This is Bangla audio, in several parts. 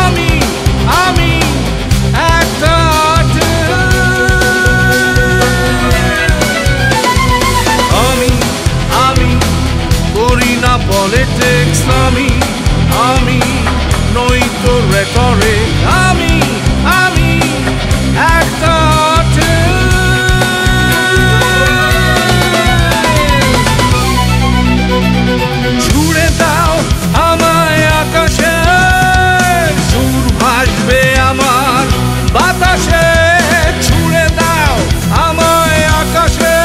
আমি আমি একটা আমি আমি করি না পলিটিক্স আমি আমি নই তো রেটরিক আমি আমি একটা ছুড়ে দাও আমায় আকাশে সুর ভাসবে আমার বাতাসে ছুড়ে দাও আমায় আকাশে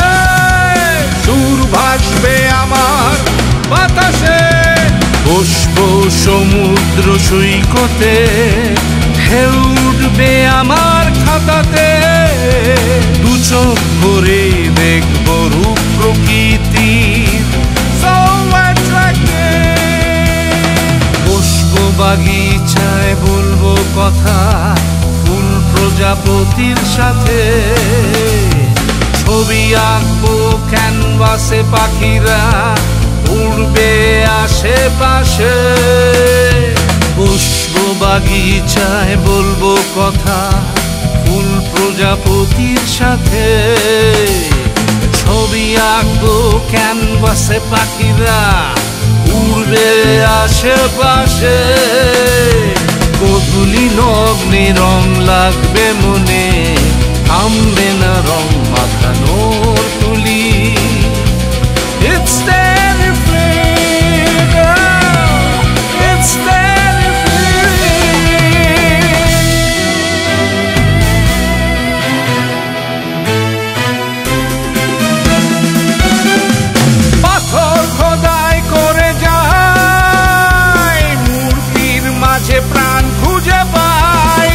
সুর ভাসবে আমার বাতাসে বসবো সমুদ্র সৈকতে ঢেউ উঠবে আমার খাতাতে দু চোখ ভরে দেখবো রূপ প্রকৃতির বসবো বাগিচায় বলবো কথা ফুল প্রজাপতির সাথে ছবি আঁকবো ক্যানভাসে পাখিরা উড়বে আশেপাশে বসবো বাগিচায় বলবো কথা ফুল প্রজাপতির সাথে ছবি আঁকবো ক্যানভাসে পাখিরা উড়বে আশেপাশে গোধূলি লগ্নে রং লাগবে মনে থামবে না রং মাখানোর তুলি It's steady free, girl. It's steady free. পাথর খোদাই করে যাই মূর্তির মাঝে প্রাণ খুঁজে পাই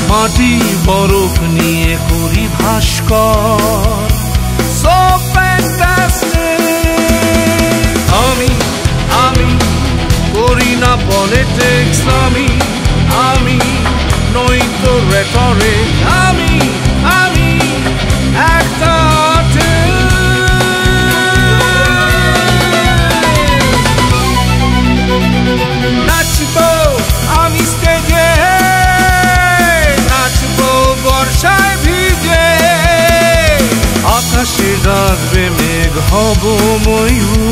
মাটি বরফ নিয়ে করি ভাস্কর So fantastic আমি আমি করি না পলিটিক্স আমি আমি নই তো রেটরিক আমি আমি একটা নাচবো আমি স্টেজে নাচবো বর্ষায় ভিজে আকাশে ডাকবে মেঘ হব ময়ূর